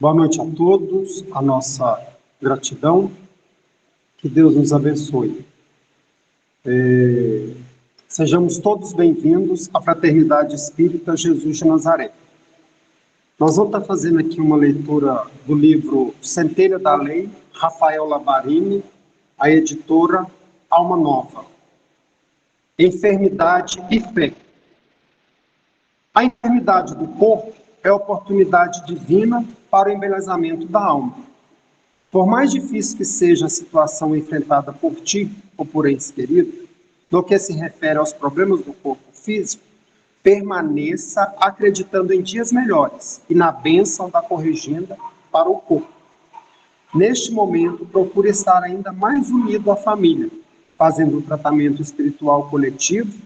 Boa noite a todos, a nossa gratidão, que Deus nos abençoe. Sejamos todos bem-vindos à Fraternidade Espírita Jesus de Nazaré. Nós vamos estar fazendo aqui uma leitura do livro Centelha da Lei, Rafael Labarini, a editora Alma Nova. Enfermidade e fé. A enfermidade do corpo é oportunidade divina para o embelezamento da alma. Por mais difícil que seja a situação enfrentada por ti ou por entes queridos, no que se refere aos problemas do corpo físico, permaneça acreditando em dias melhores e na bênção da corrigenda para o corpo. Neste momento, procure estar ainda mais unido à família, fazendo um tratamento espiritual coletivo.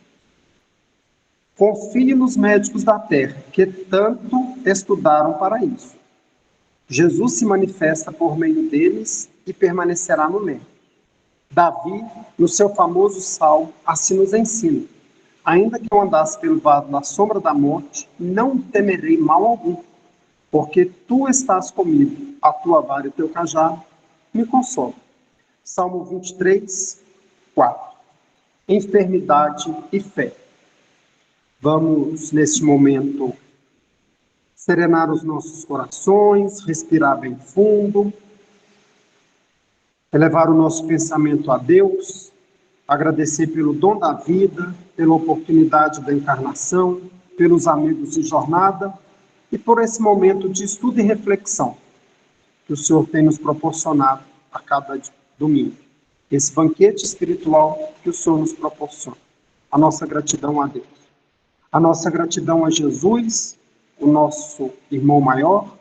Confie nos médicos da terra, que tanto estudaram para isso. Jesus se manifesta por meio deles e permanecerá no meio. Davi, no seu famoso salmo, assim nos ensina: ainda que eu andasse pelo vale da sombra da morte, não temerei mal algum, porque tu estás comigo, a tua vara e o teu cajado me consolam. Salmo 23, 4. Enfermidade e fé. Vamos, neste momento, serenar os nossos corações, respirar bem fundo, elevar o nosso pensamento a Deus, agradecer pelo dom da vida, pela oportunidade da encarnação, pelos amigos de jornada e por esse momento de estudo e reflexão que o Senhor tem nos proporcionado a cada domingo. Esse banquete espiritual que o Senhor nos proporciona. A nossa gratidão a Deus. A nossa gratidão a Jesus, o nosso irmão maior,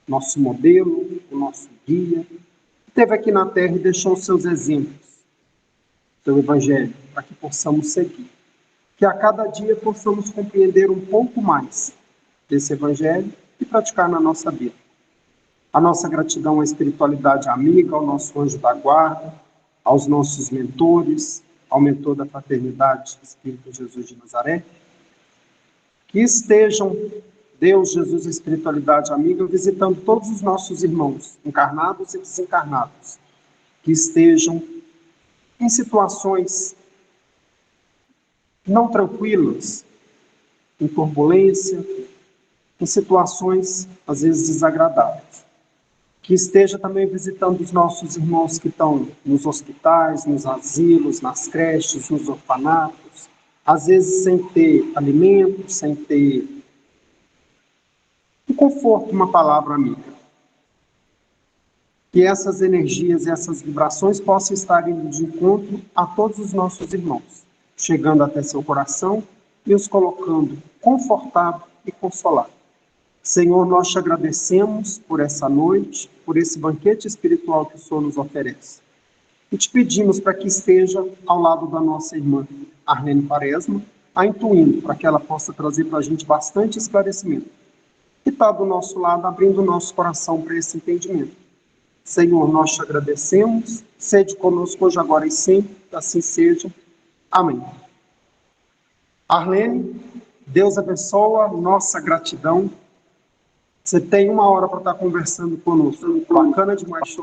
nosso modelo, o nosso guia, que esteve aqui na Terra e deixou os seus exemplos, seu Evangelho, para que possamos seguir. Que a cada dia possamos compreender um pouco mais desse Evangelho e praticar na nossa vida. A nossa gratidão à espiritualidade amiga, ao nosso anjo da guarda, aos nossos mentores, ao mentor da Fraternidade Espírita Jesus de Nazaré. Que estejam Deus, Jesus e a espiritualidade amiga visitando todos os nossos irmãos, encarnados e desencarnados, que estejam em situações não tranquilas, em turbulência, em situações às vezes desagradáveis. Que esteja também visitando os nossos irmãos que estão nos hospitais, nos asilos, nas creches, nos orfanatos, às vezes sem ter alimento, sem ter um conforto, uma palavra amiga. Que essas energias e essas vibrações possam estar indo de encontro a todos os nossos irmãos, chegando até seu coração e os colocando confortado e consolado. Senhor, nós te agradecemos por essa noite, por esse banquete espiritual que o Senhor nos oferece. E te pedimos para que esteja ao lado da nossa irmã Arlene Quaresma, a intuindo, para que ela possa trazer para a gente bastante esclarecimento. E está do nosso lado, abrindo o nosso coração para esse entendimento. Senhor, nós te agradecemos, sede conosco hoje, agora e sempre, assim seja. Amém. Arlene, Deus abençoa, nossa gratidão. Você tem 1 hora para estar conversando conosco. Bacana demais.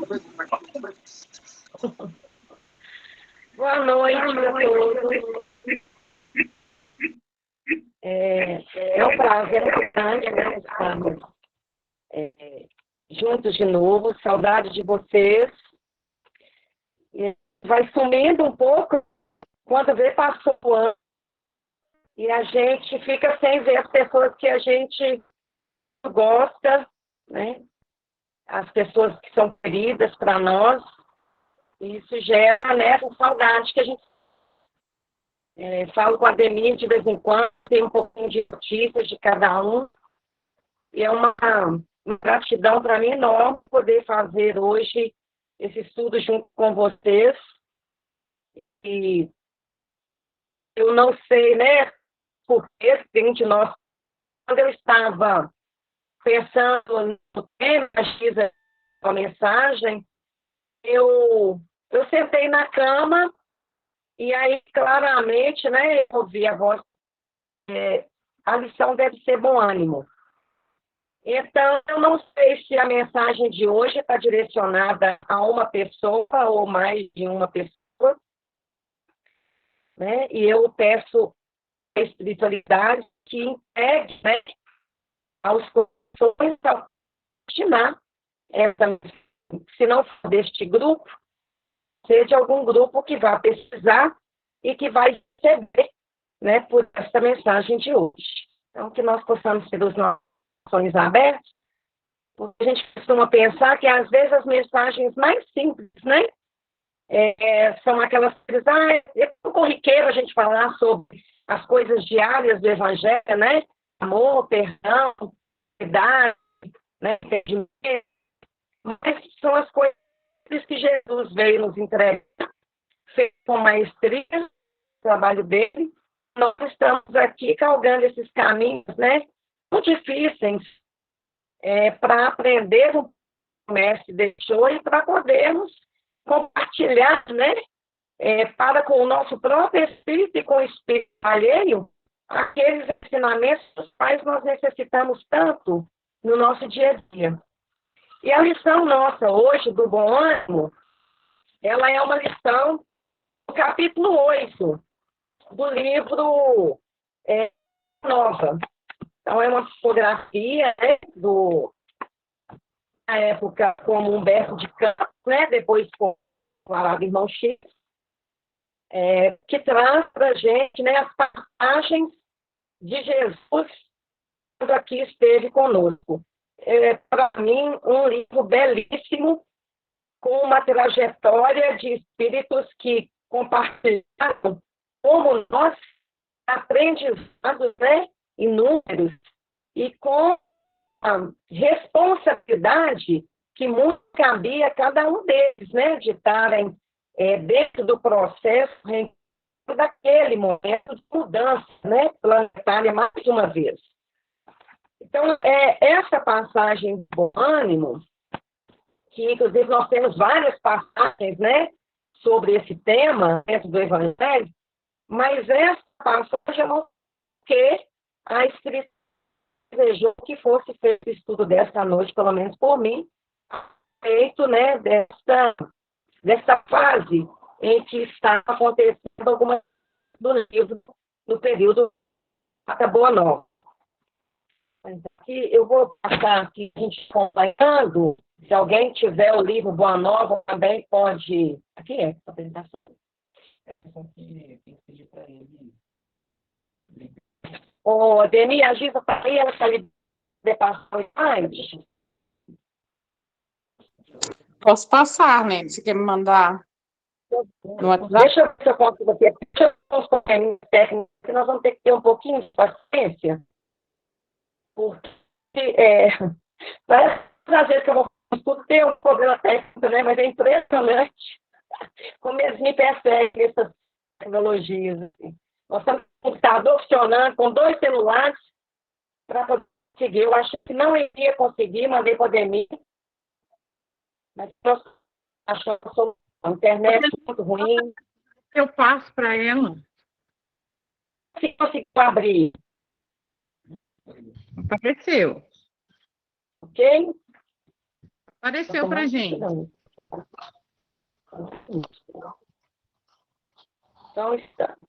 Boa noite a todos. É um prazer muito grande, né? Estamos juntos de novo. Saudade de vocês. Vai sumindo um pouco quando vê passou o ano. E a gente fica sem ver as pessoas que a gente gosta, né? As pessoas que são queridas para nós. E isso gera, né, essa saudade que a gente falo com a Ademir de vez em quando, tem um pouquinho de notícias de cada um. E é uma gratidão para mim enorme poder fazer hoje esse estudo junto com vocês. E eu não sei, né, por que tem de nós. Quando eu estava pensando no tema, fiz a mensagem, eu sentei na cama e aí claramente, né, eu ouvi a voz, a lição deve ser bom ânimo. Então, eu não sei se a mensagem de hoje está direcionada a uma pessoa ou mais de uma pessoa, né? E eu peço a espiritualidade que entregue, né, aos corações para destinar essa mensagem. Se não for deste grupo, seja algum grupo que vá pesquisar e que vai receber, né, por essa mensagem de hoje. Então, que nós possamos ter os nossos corações abertos, porque a gente costuma pensar que, às vezes, as mensagens mais simples, né, são aquelas coisas, é corriqueiro a gente falar sobre as coisas diárias do Evangelho, né, amor, perdão, piedade, né, entendimento, mas são as coisas que Jesus veio nos entregar, feito com maestria, o trabalho dele. Nós estamos aqui calgando esses caminhos, né, muito difíceis, para aprender o que o mestre deixou e para podermos compartilhar, né, para com o nosso próprio espírito e com o espírito alheio, aqueles ensinamentos dos quais nós necessitamos tanto no nosso dia a dia. E a lição nossa hoje, do bom ânimo, ela é uma lição do capítulo 8 do livro Nova. Então, é uma fotografia, né, na época como Humberto de Campos, né, depois com o Arado Irmão X, que traz para a gente, né, as passagens de Jesus quando aqui esteve conosco. Para mim, um livro belíssimo, com uma trajetória de espíritos que compartilharam como nós, aprendizados, né, inúmeros, e com a responsabilidade que muito cabia a cada um deles, né, de estarem dentro do processo daquele momento de mudança, né, planetária mais uma vez. Então, essa passagem do bom ânimo, que inclusive nós temos várias passagens, né, sobre esse tema dentro do Evangelho, mas essa passagem é que a Espírita desejou que fosse feito o estudo desta noite, pelo menos por mim, feito, né, dessa fase em que está acontecendo alguma do livro no período da Boa Nova. Aqui, eu vou passar aqui, a gente acompanhando. Se alguém tiver o livro Boa Nova, também pode. Aqui é a apresentação. Tem que pedir para ele. Ô, Deni, a Giza está aí, ela está ali de passar mais. Posso passar, né? Você quer me mandar no WhatsApp? Deixa eu ver se eu consigo aqui. Deixa eu ver caminhos técnicos, que nós vamos ter que ter um pouquinho de paciência. Porque às vezes que eu vou tudo tem um problema técnico, né? Mas é impressionante como eles me perseguem essas tecnologias. Assim. Nós estamos com o computador funcionando com 2 celulares para conseguir. Eu acho que não iria conseguir, mandei para o Ademir, mas nós achamos a internet muito ruim. Eu passo para ela. Se conseguiu abrir. Apareceu. Ok? Apareceu para a gente. Só um instante.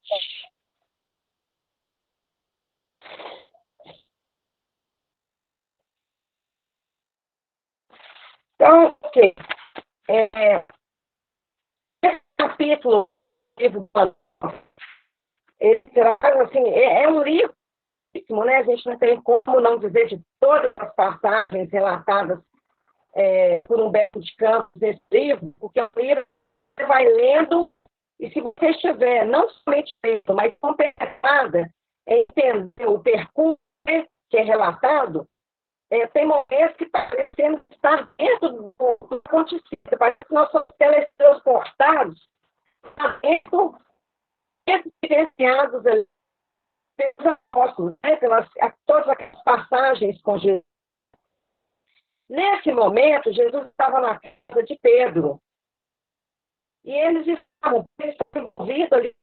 Então, ok. Esse capítulo, ele traz, assim, um livro, né? A gente não tem como não dizer de todas as passagens relatadas por Humberto de Campos nesse livro, porque o livro você vai lendo, e se você estiver não somente lendo, mas compenetrada em entender o percurso que é relatado, tem momentos que parecemos estar dentro do acontecido, parece que nós somos teletransportados dentro, experienciados ali pelos apóstolos, né, todas aquelas passagens com Jesus. Nesse momento, Jesus estava na casa de Pedro. E eles estavam envolvidos ali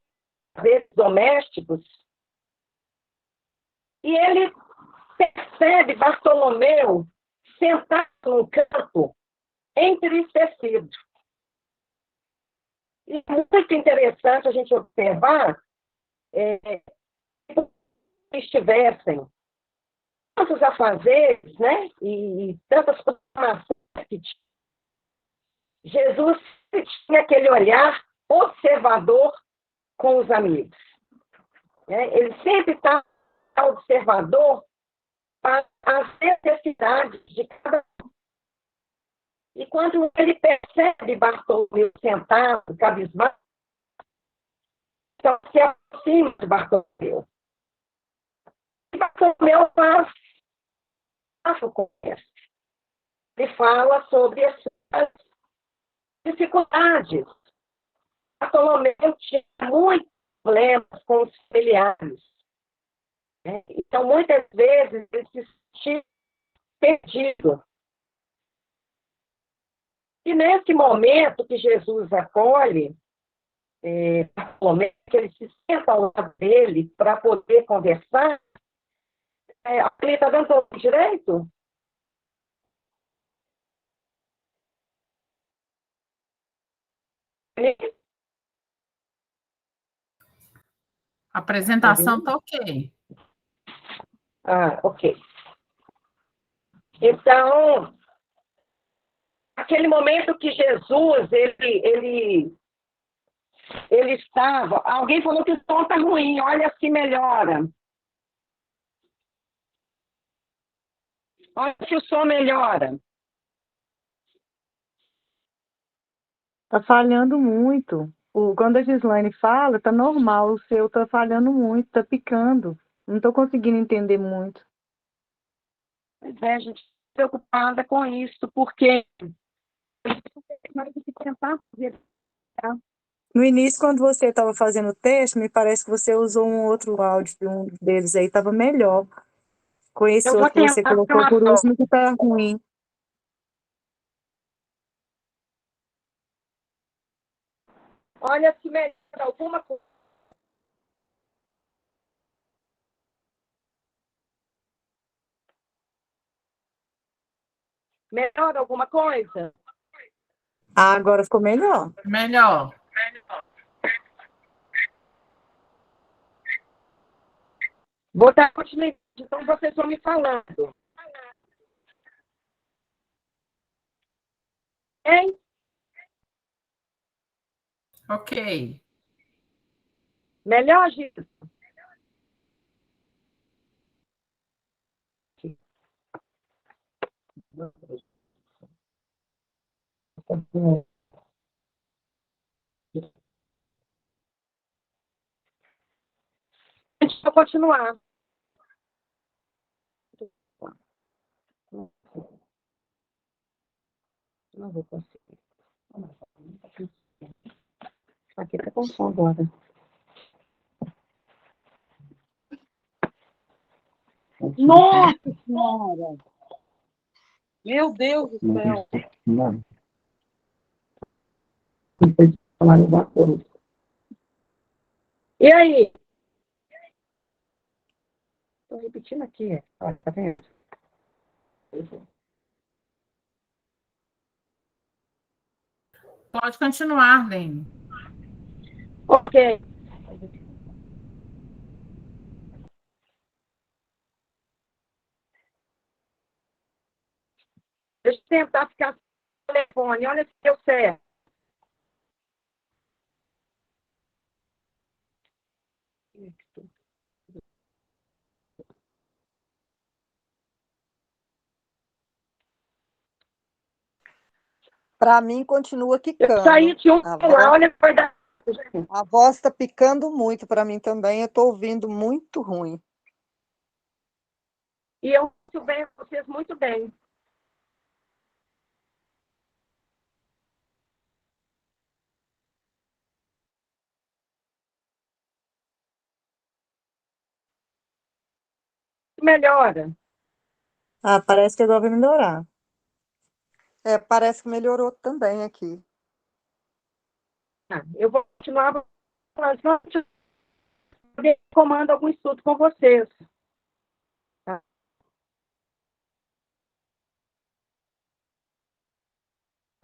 com domésticos. E ele percebe Bartolomeu sentado no canto, entristecido. E é muito interessante a gente observar que estivessem tantos afazeres, né? E tantas programações que tinha. Jesus tinha aquele olhar observador com os amigos. Né? Ele sempre está observador para as necessidades de cada um. E quando ele percebe Bartolomeu sentado, cabisbaixo, então se aproxima de Bartolomeu. E Bartolomeu faz o conversa. Ele fala sobre as suas dificuldades. Bartolomeu tinha muitos problemas com os familiares. Né? Então, muitas vezes, ele se sentia perdido. E nesse momento que Jesus acolhe Bartolomeu, que ele se senta ao lado dele para poder conversar, ele está dando todo direito? A apresentação está ok. Ah, ok. Então, aquele momento que Jesus, ele estava... Alguém falou que o som está ruim, olha se melhora. Olha se o som melhora. Tá falhando muito. Quando a Gislaine fala, tá normal. O seu tá falhando muito, tá picando. Não tô conseguindo entender muito. Pois é, a gente está preocupada com isso, porque... No início, quando você estava fazendo o teste, me parece que você usou um outro áudio de um deles aí, estava melhor. Com esse Eu vou outro que você tentar colocou uma por só. último, que tá ruim. Olha se melhora alguma coisa. Melhora alguma coisa? Ah, agora ficou melhor. Melhor. Vou dar continuidade, então vocês vão me falando. Hein? Ok. Melhor, Gil? Deixa eu continuar. Não vou conseguir. Aqui está com som agora. Nossa Senhora! Meu Deus do céu! Não. E aí? Estou repetindo aqui. Olha, tá vendo? Pode continuar, Lene. Ok. Deixa eu tentar ficar no telefone. Olha se deu certo. Para mim, continua Eu saí quicando. de um lá, olha que vai dar. A voz está picando muito para mim também. Eu estou ouvindo muito ruim. E eu muito bem, vocês muito bem. Melhora. Ah, parece que agora vai melhorar. Parece que melhorou também aqui. Eu vou continuar, mas não comando algum estudo com vocês.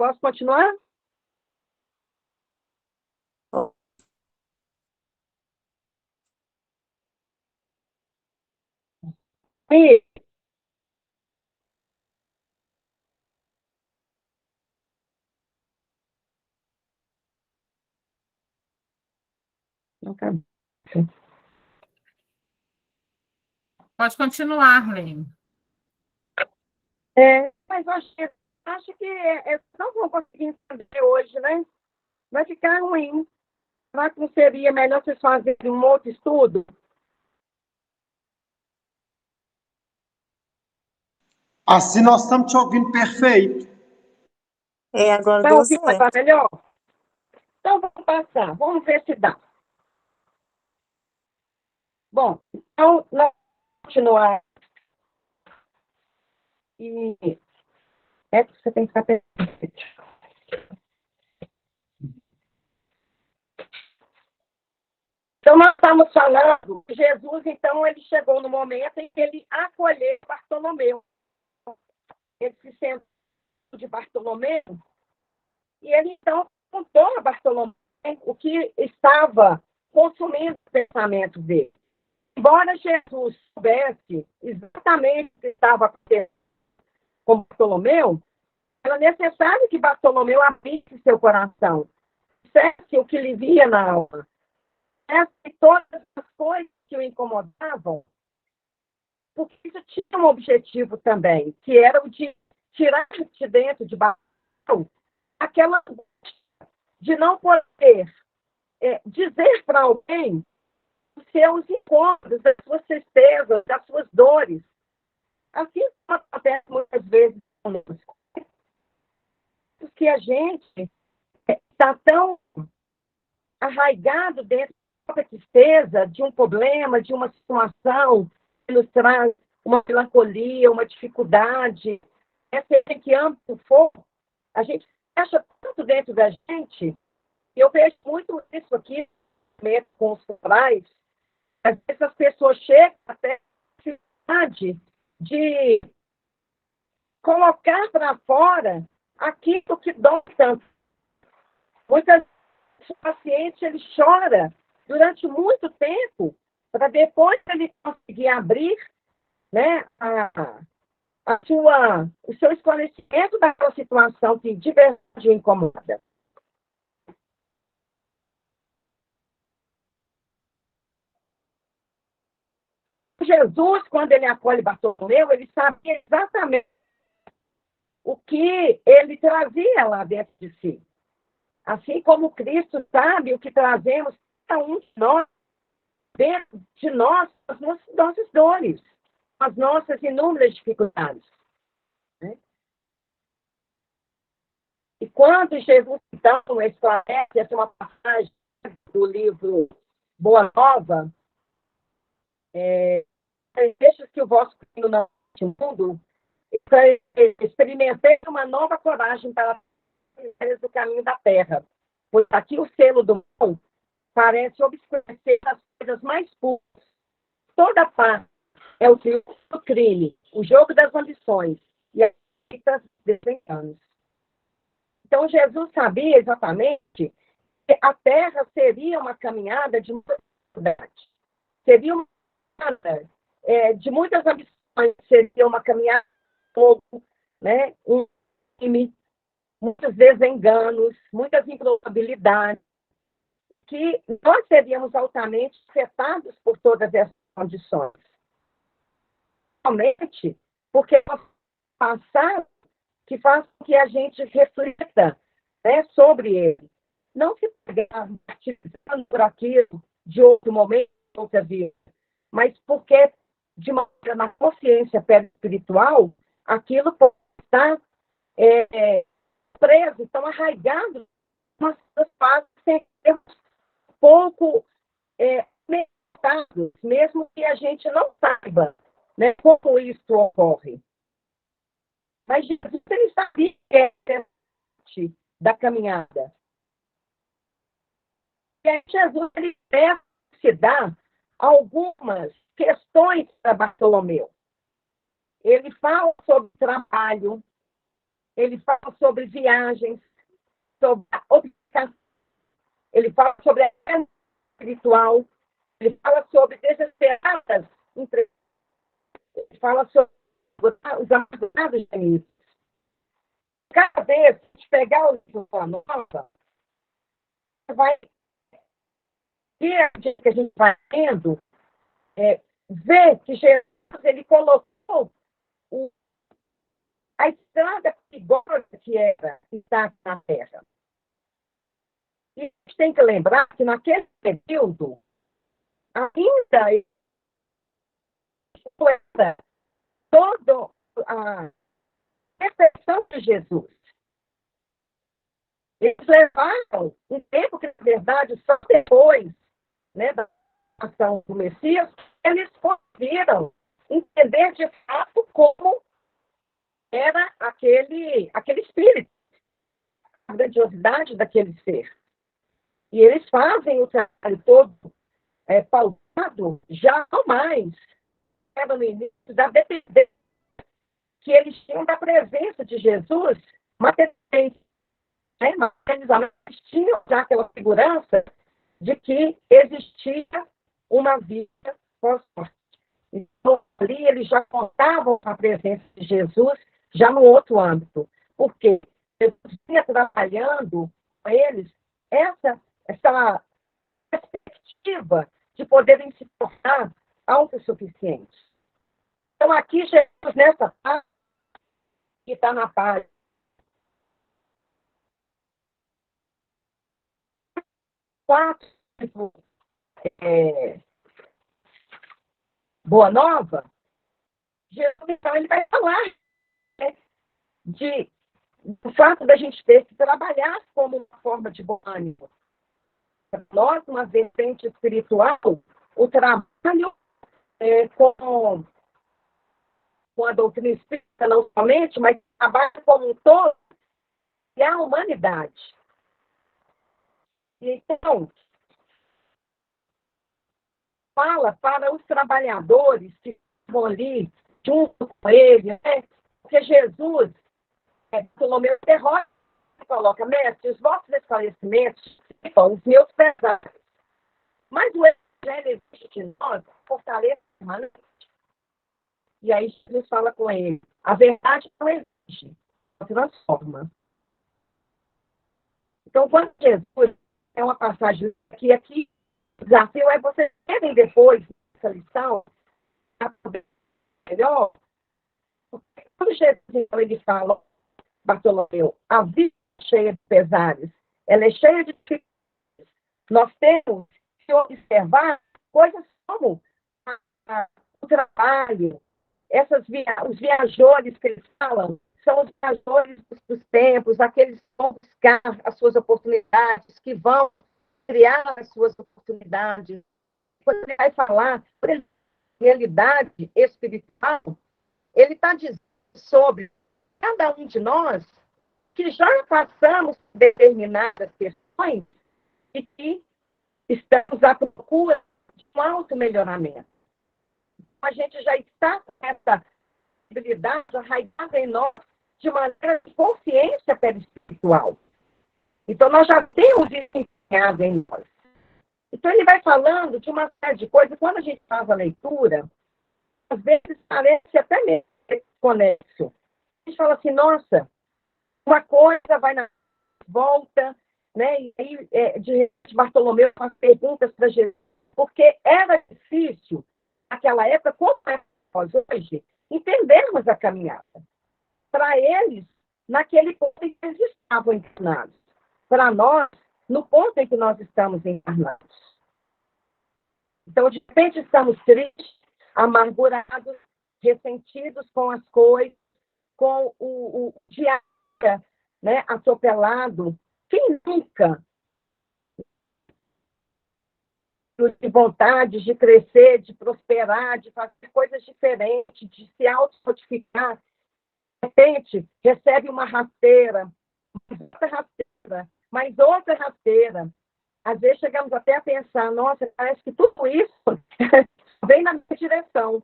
Posso continuar? E Pode continuar, Arlene. Mas acho que não vão conseguir entender hoje, né? Vai ficar ruim. Será que não seria melhor vocês fazerem um outro estudo? Assim nós estamos te ouvindo perfeito. Agora Vai deu ouvir certo. melhor? Então vamos passar, vamos ver se dá. Bom, então nós vamos continuar. E que você tem que ficar perfeito. Então, nós estamos falando que Jesus, então, ele chegou no momento em que ele acolheu Bartolomeu. Ele se sentou de Bartolomeu e ele, então, contou a Bartolomeu o que estava consumindo o pensamento dele. Embora Jesus soubesse exatamente o que estava acontecendo com Bartolomeu, era necessário que Bartolomeu abrisse seu coração, dissesse o que lhe via na alma, dissesse todas as coisas que o incomodavam, porque isso tinha um objetivo também, que era o de tirar de dentro de Bartolomeu aquela de não poder dizer para alguém os seus incômodos, as suas tristezas, as suas dores. Assim acontece muitas vezes conosco. Porque a gente está tão arraigado dentro da própria tristeza, de um problema, de uma situação que nos traz uma melancolia, uma dificuldade, seja em que âmbito for, a gente fecha tanto dentro da gente. Eu vejo muito isso aqui com os corais. Às vezes as pessoas chegam até a necessidade de colocar para fora aquilo que dói tanto. Muitas vezes o paciente ele chora durante muito tempo para depois ele conseguir abrir, né, o seu esclarecimento daquela situação que de verdade o incomoda. Jesus, quando ele acolhe Bartolomeu, ele sabia exatamente o que ele trazia lá dentro de si. Assim como Cristo sabe o que trazemos, cada um de nós, dentro de nós, as nossas dores, as nossas inúmeras dificuldades. Né? E quando Jesus, então, esclarece, essa é uma passagem do livro Boa Nova, deixa que o vosso reino não este mundo, experimentei uma nova coragem para do caminho da terra, pois aqui o selo do mal parece obscurecer as coisas mais puras. Toda parte é o triunfo do crime, o jogo das ambições e as fitas desenganos. Então, Jesus sabia exatamente que a terra seria uma caminhada de muita dificuldade, seria uma caminhada de muitas ambições, seria uma caminhada de fogo, né? Um crime, muitos desenganos, muitas improbabilidades, que nós seríamos altamente afetados por todas essas condições. Realmente, porque é o passado que faz com que a gente reflita, né, sobre ele. Não se pegar martirizando por aquilo de outro momento, outra vida, mas porque, de uma maneira na consciência espiritual, aquilo pode estar preso, tão arraigado, mas faz sem termos pouco meditados, mesmo que a gente não saiba, né, como isso ocorre. Mas Jesus ele sabia que é parte da caminhada. E aí Jesus ele deve se dar algumas questões para Bartolomeu. Ele fala sobre trabalho, ele fala sobre viagens, sobre a obcecação, ele fala sobre a guerra espiritual, ele fala sobre desesperadas entrevistas, ele fala sobre os amargurados gemidos. Cada vez que pegar o livro da nova, você vai ver que a gente vai lendo, ver que Jesus ele colocou a estrada perigosa que era estar na terra. E a gente tem que lembrar que naquele período, ainda era toda a perfeição de Jesus. Eles levaram um tempo que, na verdade, só depois, né, da ação do Messias, eles conseguiram entender de fato como era aquele espírito, a grandiosidade daquele ser. E eles fazem o trabalho todo pautado já não mais era no início da dependência que eles tinham da presença de Jesus materialmente. Mas eles tinham já aquela segurança de que existia uma vida pós-morte. Então, ali eles já contavam com a presença de Jesus já no outro âmbito. Porque Jesus vinha trabalhando com eles essa perspectiva de poderem se tornar autossuficientes. Então, aqui, Jesus, nessa parte, que está na página 4, Boa Nova, Jesus, então, ele vai falar, né, do fato da gente ter que trabalhar como uma forma de bom ânimo. Para nós, uma vertente espiritual, o trabalho com a doutrina espírita, não somente, mas trabalho como um todo e a humanidade. Então, fala para os trabalhadores que vão ali junto com ele, né? Porque Jesus, Bartolomeu derrota e coloca, mestre, os vossos esclarecimentos são os meus pesares. Mas o Evangelho existe em nós, fortaleza permanente. E aí Jesus fala com ele, a verdade não existe, ela transforma. Então, quando Jesus, é uma passagem aqui, o desafio é vocês terem depois essa lição, melhor, porque quando Jesus então, ele fala, Bartolomeu, a vida é cheia de pesares, ela é cheia de dificuldades. Nós temos que observar coisas como o trabalho, os viajores que eles falam, são os viajores dos tempos, aqueles que vão buscar as suas oportunidades, que vão criar as suas oportunidades. Quando ele vai falar, por exemplo, realidade espiritual, ele está dizendo sobre cada um de nós que já passamos por determinadas questões e que estamos à procura de um auto-melhoramento. A gente já está com essa habilidade arraigada em nós de maneira de consciência perispiritual. Então, nós já temos isso empenhado em nós. Então, ele vai falando de uma série de coisas. Quando a gente faz a leitura, às vezes parece até mesmo desconexo. A gente fala assim, nossa, uma coisa vai na volta, né? E aí, de repente, Bartolomeu faz perguntas para Jesus, porque era difícil, naquela época, como é nós hoje, entendermos a caminhada. Para eles, naquele ponto em que eles estavam encarnados. Para nós, no ponto em que nós estamos encarnados. Então, de repente, estamos tristes, amargurados, ressentidos com as coisas, com o dia, né, atropelado. Quem nunca de vontade de crescer, de prosperar, de fazer coisas diferentes, de se auto-fortificar, de repente, recebe uma rasteira, mais outra rasteira. Às vezes chegamos até a pensar, nossa, parece que tudo isso vem na minha direção.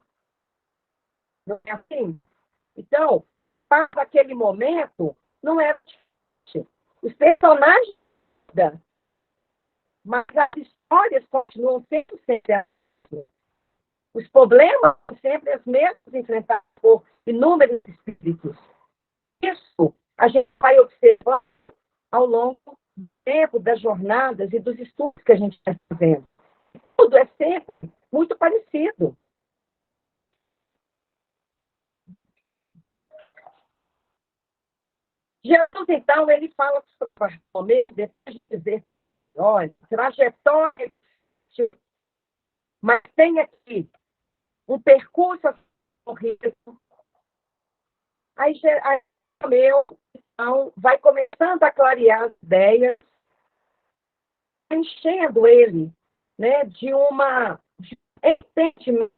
Não é assim? Então, passa aquele momento não era diferente. Os personagens, mas as histórias continuam sempre as mesmas. Os problemas são sempre os mesmos, enfrentados por inúmeros espíritos. Isso a gente vai observar ao longo do tempo, das jornadas e dos estudos que a gente está fazendo. Tudo é sempre muito parecido. Jesus, então, ele fala sobre Bartolomeu, depois de dizer, olha, trajetória, mas tem aqui um percurso a ser corrido. Aí Bartolomeu, então, vai começando a clarear as ideias, enchendo ele, né, de um entendimento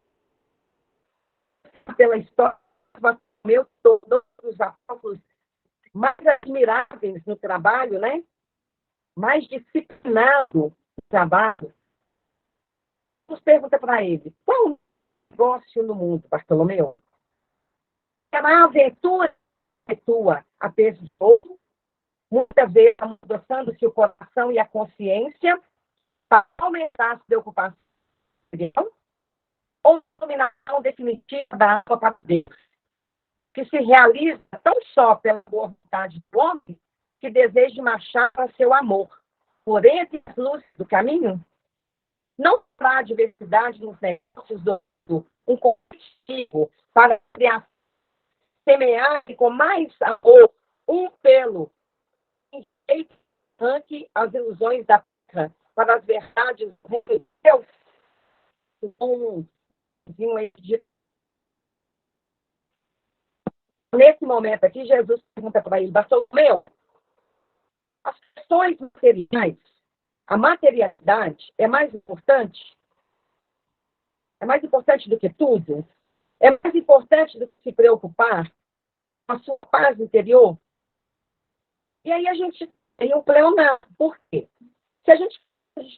pela história de Bartolomeu, todos os apóstolos mais admiráveis no trabalho, né? Mais disciplinado no trabalho. Nos pergunta para ele, qual o negócio no mundo, Bartolomeu? É uma aventura tua a peso de ouro, muitas vezes adoçando-se o coração e a consciência para aumentar a preocupação ou dominação definitiva da alma para Deus, que se realiza tão só pela boa vontade do homem que deseja marchar para seu amor, por entre as luzes do caminho, não para a diversidade nos negócios um combustível para criar, semear com mais amor um pelo enfeite ante as ilusões da terra, para as verdades de Deus. Nesse momento aqui, Jesus pergunta para ele, Bartolomeu, as questões materiais, a materialidade é mais importante? É mais importante do que tudo? É mais importante do que se preocupar com a sua paz interior? E aí a gente tem um pleonasmo. Por quê? Se a gente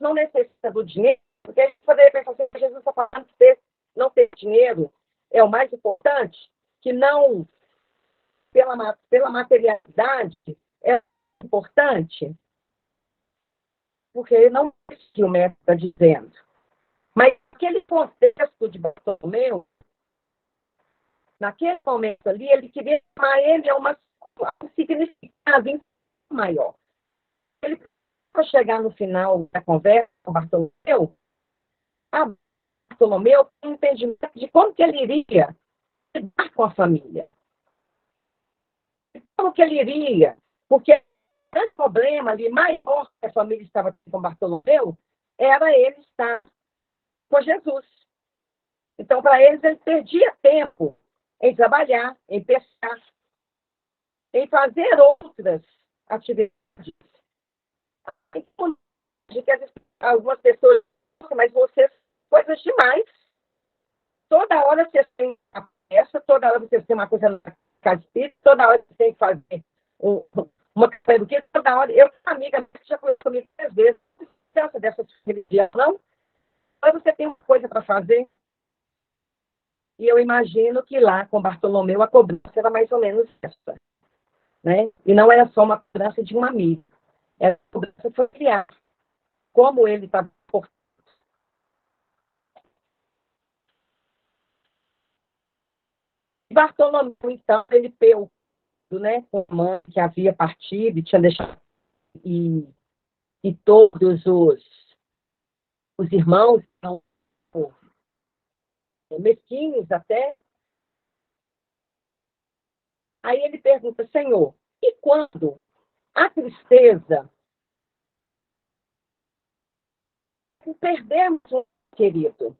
não necessita do dinheiro, porque a gente poderia pensar assim, Jesus está falando que não ter dinheiro é o mais importante, que não pela materialidade é importante, porque não existe o método está dizendo. Mas naquele contexto de Bartolomeu, naquele momento ali, ele queria chamar ele a um significado maior. Ele, para chegar no final da conversa com Bartolomeu, Bartolomeu tem um entendimento de como que ele iria lidar com a família. Como que ele iria? Porque o grande problema ali, maior que a família estava com Bartolomeu, era ele estar com Jesus. Então, para eles, ele perdia tempo em trabalhar, em pescar, em fazer outras atividades. Então, algumas pessoas dizem, mas vocês, coisas demais. Toda hora vocês têm a peça, toda hora vocês têm uma coisa na casa espírita, toda hora vocês têm que fazer uma coisa do que, toda hora. Eu, amiga, já conversou comigo 3 vezes, não cansa dessa religião, não? Mas você tem uma coisa para fazer. E eu imagino que lá, com Bartolomeu, a cobrança era mais ou menos essa. Né? E não era só uma cobrança de um amigo. Era uma cobrança familiar. Como ele estava importando. Bartolomeu, então, ele pegou, né, com a mãe que havia partido e tinha deixado, e todos os irmãos, então, mesquinhos até. Aí ele pergunta, Senhor, e quando a tristeza, perdemos um querido?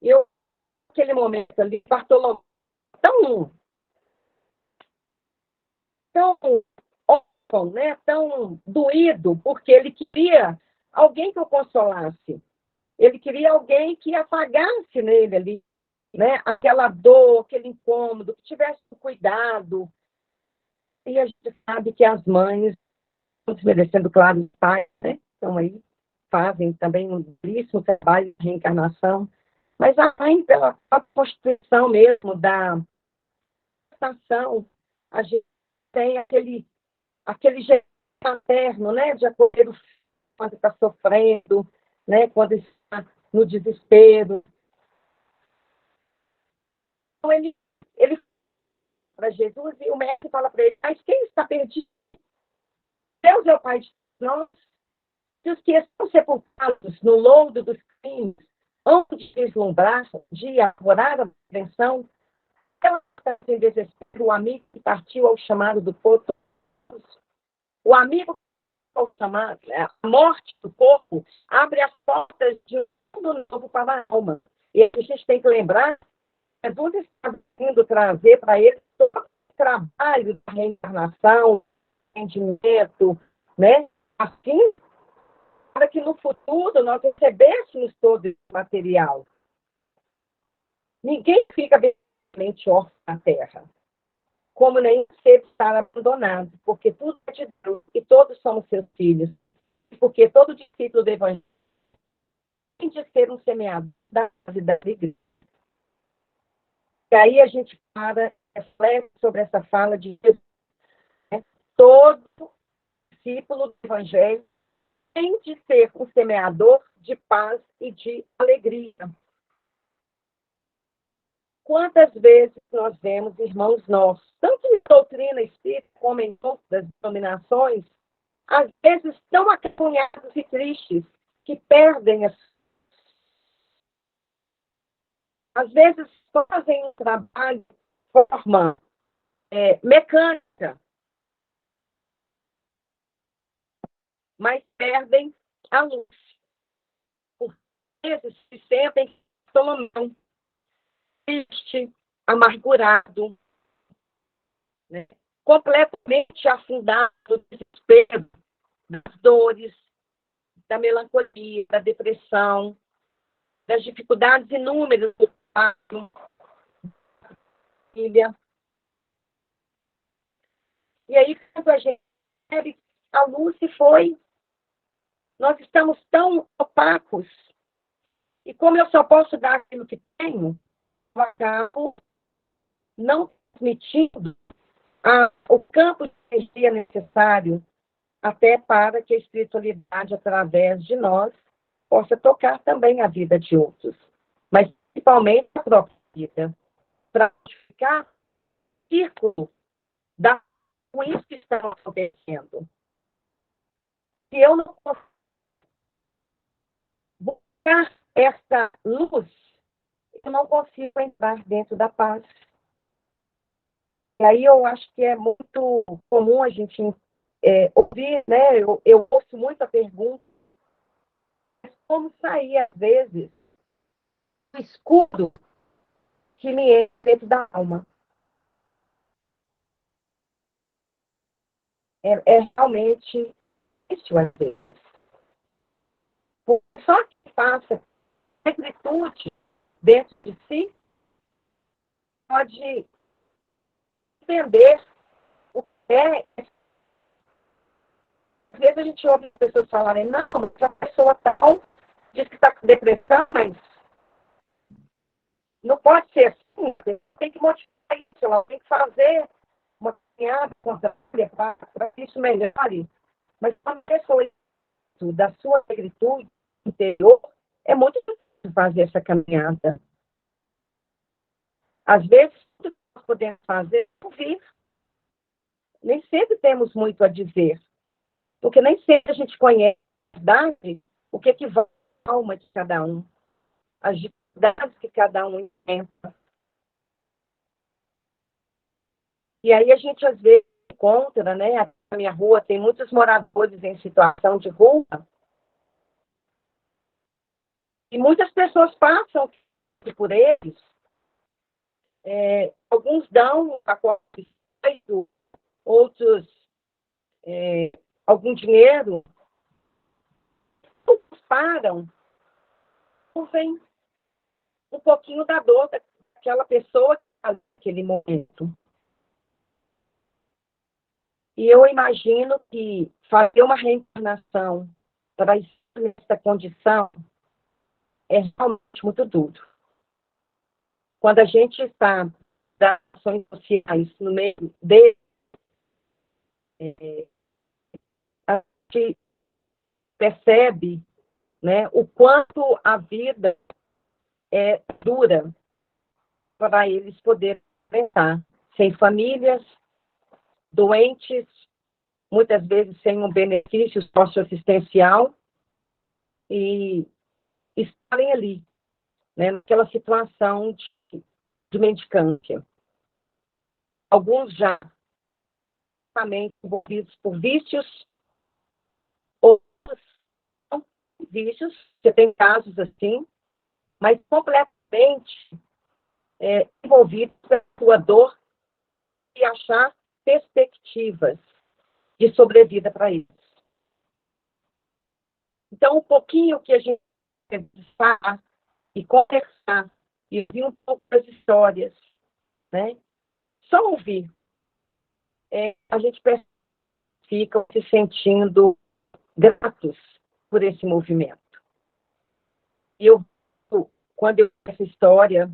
Eu, naquele momento ali, Bartolomeu, tão órfão, né? Tão doído, porque ele queria alguém que o consolasse. Ele queria alguém que apagasse nele ali, né? Aquela dor, aquele incômodo, que tivesse cuidado. E a gente sabe que as mães, desmerecendo, claro, os pais, né? Então aí fazem também um belíssimo trabalho de reencarnação. Mas a mãe, pela constituição mesmo da gestação, a gente tem aquele jeito materno, né, de acolher o filho quando está sofrendo, né, quando está no desespero. Então, ele fala para Jesus e o mestre fala para ele, mas quem está perdido? Deus é o Pai de nós. E os que estão sepultados no lodo dos crimes, onde vislumbrar de arvorar a redenção, ela está em desespero, o amigo que partiu ao chamado do povo, o amigo que ao chamado, a morte do corpo, abre as portas de um mundo novo para a alma. E a gente tem que lembrar que Jesus está vindo trazer para ele todo o trabalho da reencarnação, entendimento, né? Assim, para que no futuro nós recebêssemos todo esse material. Ninguém fica verdadeiramente órfão na Terra, como nem ser estar abandonado, porque tudo é de Deus e todos somos seus filhos, porque todo discípulo do Evangelho tem de ser um semeador da vida da igreja. E aí a gente reflete sobre essa fala de Jesus, né? Todo discípulo do Evangelho tem de ser um semeador de paz e de alegria. Quantas vezes nós vemos irmãos nossos, tanto em doutrina espírita como em outras denominações, às vezes tão acabrunhados e tristes, que perdem às vezes fazem um trabalho de forma mecânica, mas perdem a luz. Por vezes se sentem Salomão, triste, amargurado, né? Completamente afundado no desespero, das dores, da melancolia, da depressão, das dificuldades inúmeras do trabalho, da família. E aí, quando a gente percebe, a luz se foi, nós estamos tão opacos, e como eu só posso dar aquilo que tenho, eu acabo não transmitindo o campo de energia necessário até para que a espiritualidade, através de nós, possa tocar também a vida de outros, mas principalmente a própria vida, para modificar o círculo das ruins que estão acontecendo. Se eu não posso buscar essa luz, eu não consigo entrar dentro da paz. E aí eu acho que é muito comum a gente ouvir, né? Eu ouço muito a pergunta, como sair, às vezes, do escudo que me entra dentro da alma. É realmente difícil, às vezes. Só que faça negritude dentro de si pode entender o que é. Às vezes a gente ouve as pessoas falarem, não, essa pessoa tal diz que está com depressão, mas não pode ser assim, tem que modificar isso, ela tem que fazer uma caminhada para que isso melhore. Mas quando a pessoa da sua negritude interior, é muito difícil fazer essa caminhada. Às vezes, tudo que nós podemos fazer é ouvir. Nem sempre temos muito a dizer, porque nem sempre a gente conhece a verdade, o que vai a alma de cada um, as dificuldades que cada um enfrenta. E aí a gente, às vezes, encontra, né? Aqui na minha rua tem muitos moradores em situação de rua, e muitas pessoas passam por eles. Alguns dão um pacote de biscoito, outros algum dinheiro. Outros param, ouvem um pouquinho da dor daquela pessoa naquele momento. E eu imagino que fazer uma reencarnação para estar nessa condição é realmente muito duro. Quando a gente está das ações sociais no meio dele, a gente percebe, né, o quanto a vida é dura para eles poderem enfrentar, sem famílias, doentes, muitas vezes sem um benefício socioassistencial e estarem ali, né, naquela situação de mendicância. Alguns já também envolvidos por vícios, outros não vícios, você tem casos assim, mas completamente envolvidos pela sua dor e achar perspectivas de sobrevida para eles. Então, um pouquinho que a gente falar e conversar e ouvir um pouco das histórias, né? Só ouvir, a gente fica se sentindo gratos por esse movimento. E eu, quando eu vi essa história,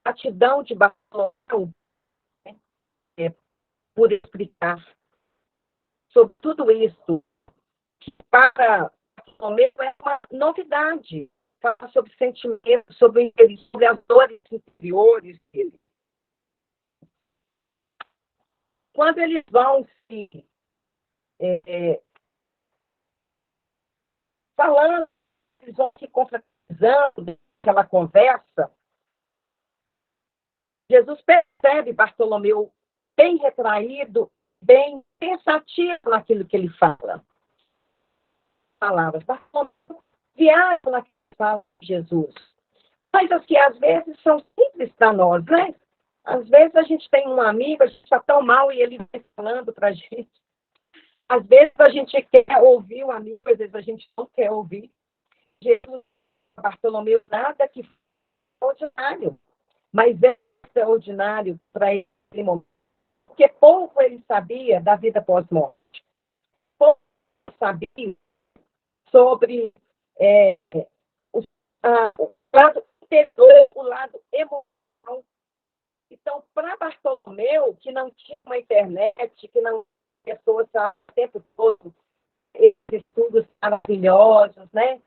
a gratidão de Bartolomeu, por explicar sobre tudo isso, que para Bartolomeu é uma novidade, falar sobre sentimentos, sobre as dores interiores dele. Quando eles vão se falando, eles vão se concretizando aquela conversa, Jesus percebe Bartolomeu bem retraído, bem pensativo naquilo que ele fala. Palavras. Bartolomeu viaja naquilo que fala de Jesus. Coisas que às vezes são simples para nós, né? Às vezes a gente tem um amigo, a gente está tão mal e ele vai falando para a gente. Às vezes a gente quer ouvir o amigo, às vezes a gente não quer ouvir. Jesus, Bartolomeu, nada que ordinário, mas é extraordinário para ele momento. Porque pouco ele sabia da vida pós-morte. Pouco ele sabia sobre o lado interior, o lado emocional. Então, para Bartolomeu, que não tinha uma internet, que não tinha pessoas o tempo todo, esses estudos maravilhosos, né?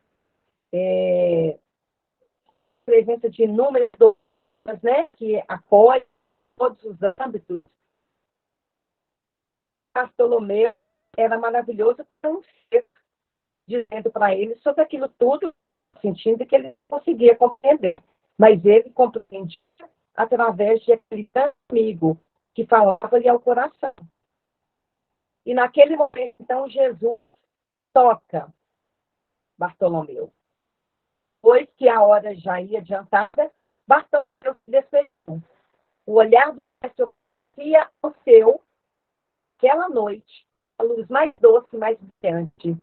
Presença de inúmeras doutoras, né? Que acolhem todos os âmbitos. Bartolomeu era maravilhoso para um ser, dizendo para ele sobre aquilo tudo, sentindo que ele conseguia compreender. Mas ele compreendia através de aquele amigo que falava-lhe ao coração. E naquele momento, então, Jesus toca Bartolomeu. Pois que a hora já ia adiantada, Bartolomeu se despediu. O olhar do mestre oferecia ao seu, aquela noite, a luz mais doce, mais brilhante.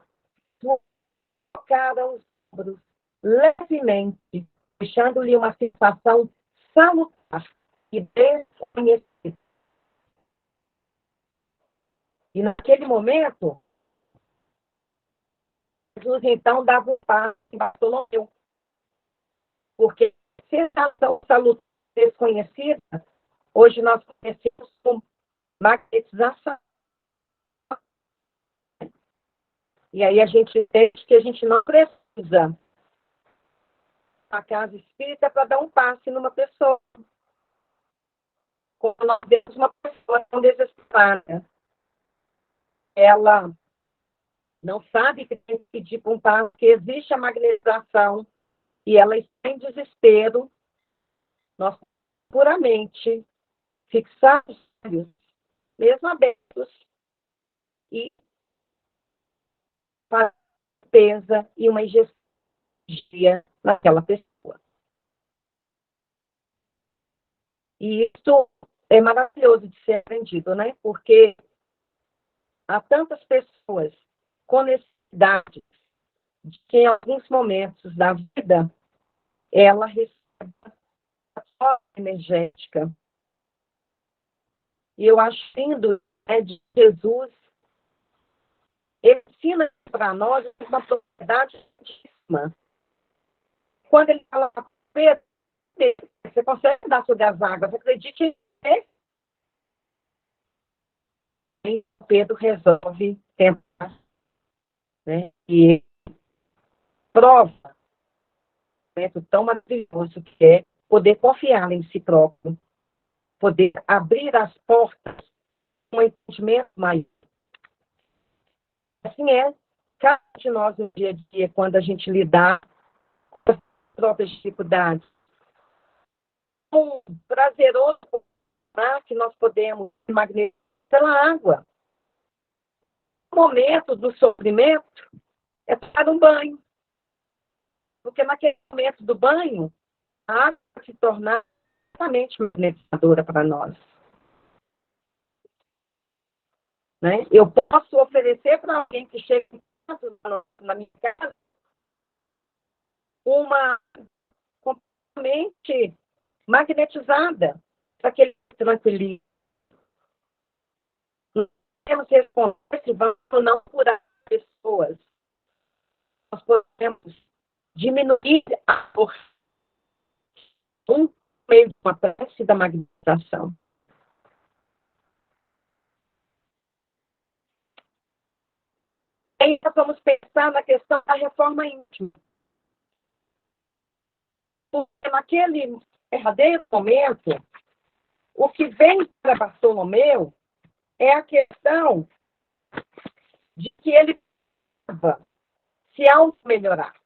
Tocaram os ombros levemente, deixando-lhe uma sensação salutar e desconhecida. E naquele momento, Jesus então dava um passo em Bartolomeu, porque sensação salutar desconhecida, hoje nós conhecemos como magnetização. E aí a gente entende que a gente não precisa a casa espírita para dar um passe numa pessoa. Como nós vemos uma pessoa tão desesperada, ela não sabe que tem que pedir para um passe, que existe a magnetização, e ela está em desespero, nós puramente fixar os olhos, mesmo abertos, e fazer limpeza e uma ingestão naquela pessoa. E isso é maravilhoso de ser aprendido, né? Porque há tantas pessoas com necessidade de que em alguns momentos da vida ela receba a forma energética. E eu acho lindo, né, de Jesus, ele ensina para nós uma propriedade altíssima. Quando ele fala, Pedro, você consegue dar sobre as águas, acredite em aí Pedro resolve tentar, né? E prova um momento tão maravilhoso que é poder confiar em si próprio, poder abrir as portas com um entendimento maior. Assim é, cada um de nós no dia a dia, quando a gente lidar com as próprias dificuldades, um prazeroso mar que nós podemos emagrecer pela água. O momento do sofrimento é tomar um banho. Porque naquele momento do banho, a água vai se tornar extremamente magnetizadora para nós. Né? Eu posso oferecer para alguém que chega na minha casa uma completamente magnetizada para que ele se tranquilize. Nós podemos responder se vamos não curar pessoas. Nós podemos diminuir a força meio de uma prece da magnetização. Aí nós vamos pensar na questão da reforma íntima. Porque naquele verdadeiro momento, o que vem para Bartolomeu é a questão de que ele precisava se auto-melhorar,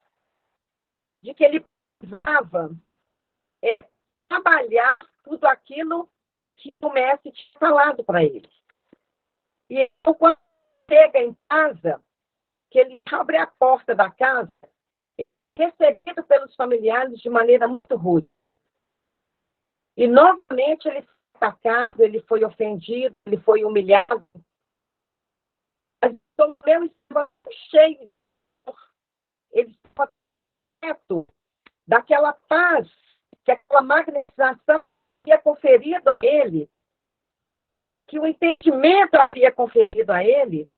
de que ele precisava trabalhar tudo aquilo que o mestre tinha falado para ele. E então, quando chega em casa, que ele abre a porta da casa, recebido pelos familiares de maneira muito rude. E, novamente, ele foi atacado, ele foi ofendido, ele foi humilhado. Mas o meu estava cheio de dor. Ele estava perto daquela paz, que aquela magnetização havia conferido a ele, que o entendimento havia conferido a ele,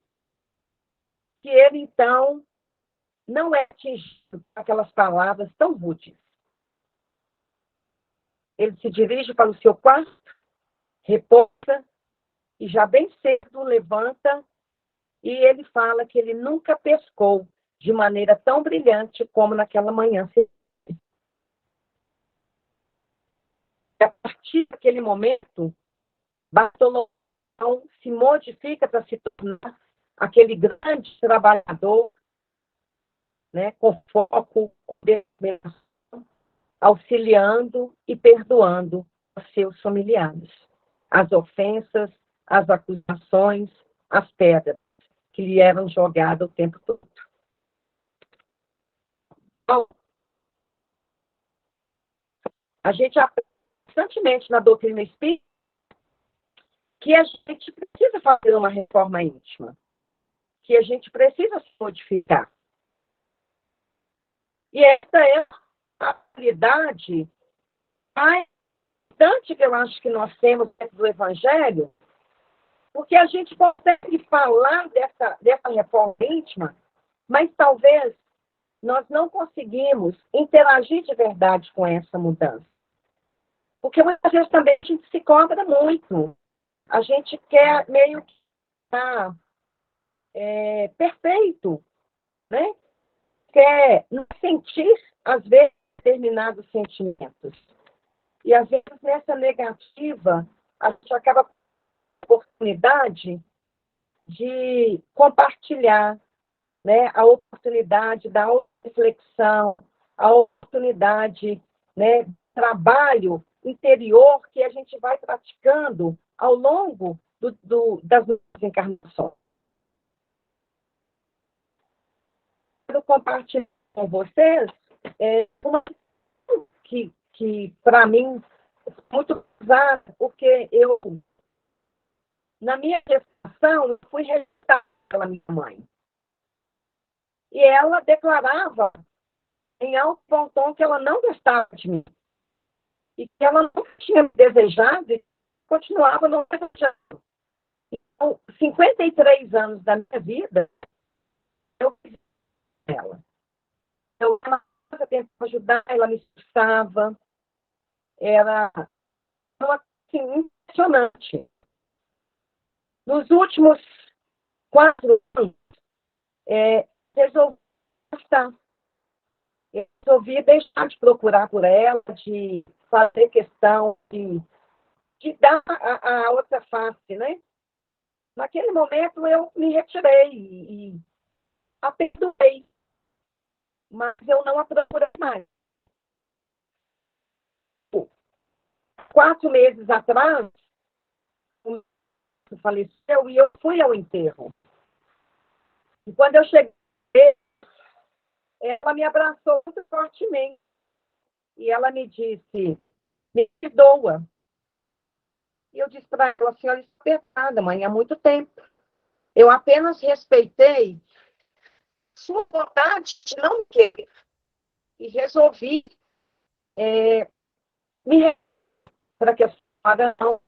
que ele, então, não é atingido por aquelas palavras tão rudes. Ele se dirige para o seu quarto, repousa, e já bem cedo levanta, e ele fala que ele nunca pescou de maneira tão brilhante como naquela manhã. A partir daquele momento, Bartolomeu se modifica para se tornar aquele grande trabalhador, né, com foco, com determinação, auxiliando e perdoando os seus familiares. As ofensas, as acusações, as pedras que lhe eram jogadas o tempo todo. Então, a gente aprende constantemente na doutrina espírita que a gente precisa fazer uma reforma íntima, que a gente precisa se modificar. E essa é a qualidade mais importante que eu acho que nós temos dentro do Evangelho, porque a gente consegue falar dessa reforma íntima, mas talvez nós não conseguimos interagir de verdade com essa mudança. Porque muitas vezes também a gente se cobra muito. A gente quer meio que estar perfeito, né? Quer não sentir, às vezes, determinados sentimentos. E, às vezes, nessa negativa, a gente acaba com a oportunidade de compartilhar, né, a oportunidade da reflexão, a oportunidade, né, de trabalho interior que a gente vai praticando ao longo das encarnações. Quero compartilhar com vocês uma que para mim, é muito pesada, porque eu, na minha gestação, eu fui rejeitada pela minha mãe. E ela declarava em alto bom tom que ela não gostava de mim. E que ela não tinha me desejado e continuava não desejando. Então, 53 anos da minha vida, eu fiz ela. Eu tentava ajudar, ela me expulsava. Era assim, impressionante. Nos últimos 4 anos, resolvi afastar. Eu resolvi deixar de procurar por ela, de fazer questão de dar a outra face, né? Naquele momento, eu me retirei e a perdoei, mas eu não a procurei mais. 4 meses atrás, o meu marido faleceu e eu fui ao enterro. E quando eu cheguei, ela me abraçou muito fortemente. E ela me disse, me perdoa. E eu disse para ela, a senhora está perdoada, mãe, há muito tempo. Eu apenas respeitei sua vontade de não me querer. E resolvi me para que a senhora não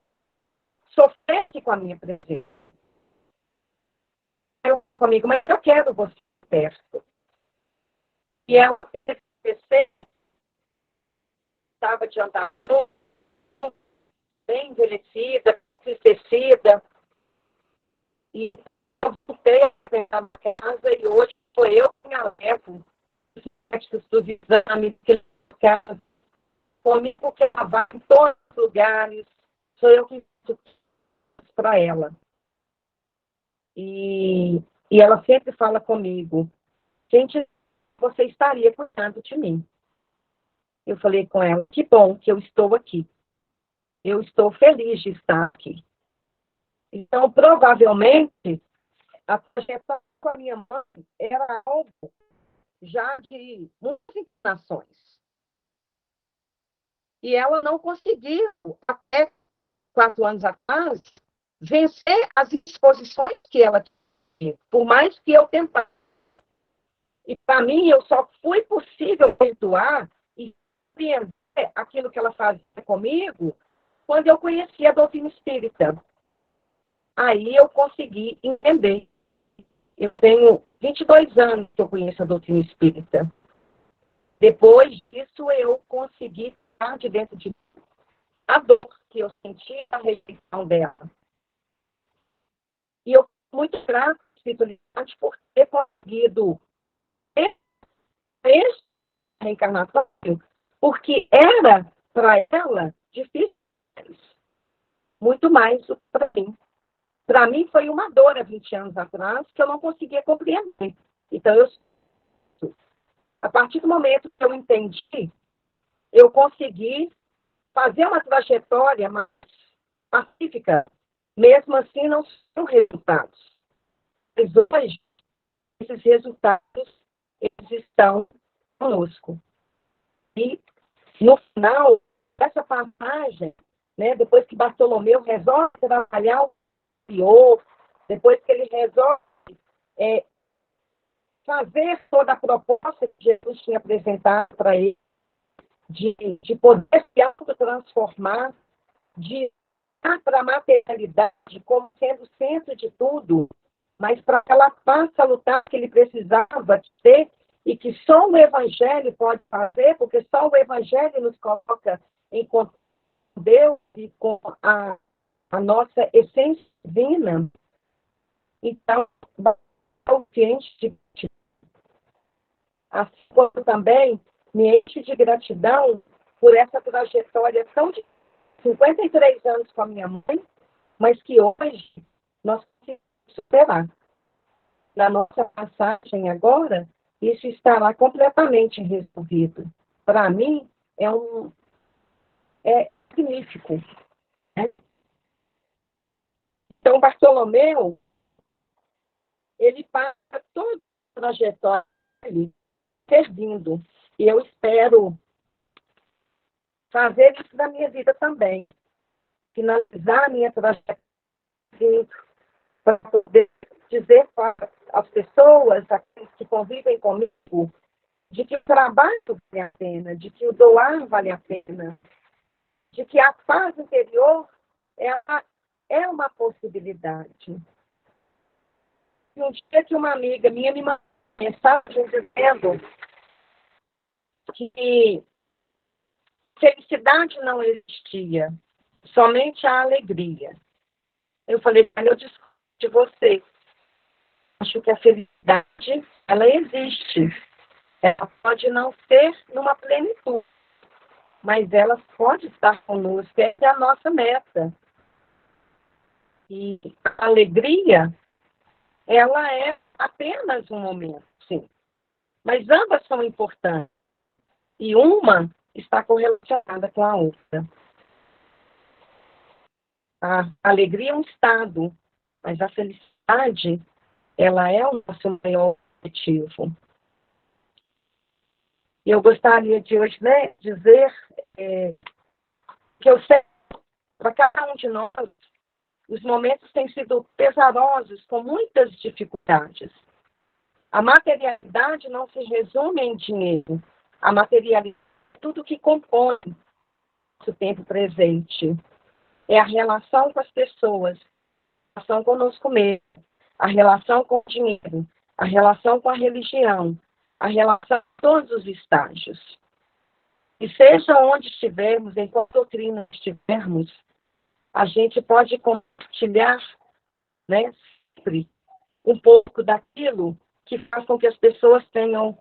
sofresse com a minha presença. Eu comigo, mas eu quero você perto. E ela estava de andar bem envelhecida, entristecida. E eu voltei a sentar na casa e hoje sou eu que a levo os médicos dos exames que ela comigo, que ela vai em todos os lugares. Sou eu que para ela. E ela sempre fala comigo, gente, você estaria cuidando de mim. Eu falei com ela, que bom que eu estou aqui. Eu estou feliz de estar aqui. Então, provavelmente, a trajetória com a minha mãe era algo já de muitas encarnações. E ela não conseguiu, até 4 anos atrás, vencer as exposições que ela tinha, por mais que eu tentasse. E, para mim, eu só fui possível perdoar e compreender aquilo que ela fazia comigo quando eu conheci a doutrina espírita. Aí eu consegui entender. Eu tenho 22 anos que eu conheço a doutrina espírita. Depois disso, eu consegui tirar de dentro de mim a dor que eu senti na rejeição dela. E eu sou muito grata à espiritualidade por ter conseguido esse reencarnatório, porque era, para ela, difícil, muito mais do que para mim. Para mim, foi uma dor há 20 anos atrás que eu não conseguia compreender. Então, a partir do momento que eu entendi, eu consegui fazer uma trajetória mais pacífica. Mesmo assim, não são resultados. Mas hoje, esses resultados, eles estão conosco. E, no final, essa passagem, né, depois que Bartolomeu resolve trabalhar o Senhor, depois que ele resolve fazer toda a proposta que Jesus tinha apresentado para ele, de poder se autotransformar, de dar para a materialidade como sendo o centro de tudo, mas para que ela passe a lutar que ele precisava ter e que só o Evangelho pode fazer, porque só o Evangelho nos coloca em contato com Deus e com a nossa essência divina. Então, ciente de assim como também me enche de gratidão por essa trajetória tão de 53 anos com a minha mãe, mas que hoje nós conseguimos superar. Na nossa passagem agora, isso estará completamente resolvido. Para mim, é magnífico. Né? Então, Bartolomeu, ele passa toda a trajetória dele servindo. E eu espero fazer isso na minha vida também. Finalizar a minha trajetória para poder dizer para as pessoas, aqueles que convivem comigo, de que o trabalho vale a pena, de que o doar vale a pena, de que a paz interior é uma possibilidade. E um dia que uma amiga minha me mandou uma mensagem dizendo que felicidade não existia, somente a alegria. Eu falei, eu discordo. de você. Acho que a felicidade, ela existe. Ela pode não ser numa plenitude, mas ela pode estar conosco. Essa é a nossa meta. E a alegria, ela é apenas um momento, sim. Mas ambas são importantes. E uma está correlacionada com a outra. A alegria é um estado, mas a felicidade, ela é o nosso maior objetivo. E eu gostaria de hoje, né, dizer que eu sei, para cada um de nós, os momentos têm sido pesarosos, com muitas dificuldades. A materialidade não se resume em dinheiro. A materialidade é tudo que compõe o nosso tempo presente. É a relação com as pessoas, a relação conosco mesmo, a relação com o dinheiro, a relação com a religião, a relação com todos os estágios. E seja onde estivermos, em qual doutrina estivermos, a gente pode compartilhar, né, sempre um pouco daquilo que faz com que as pessoas tenham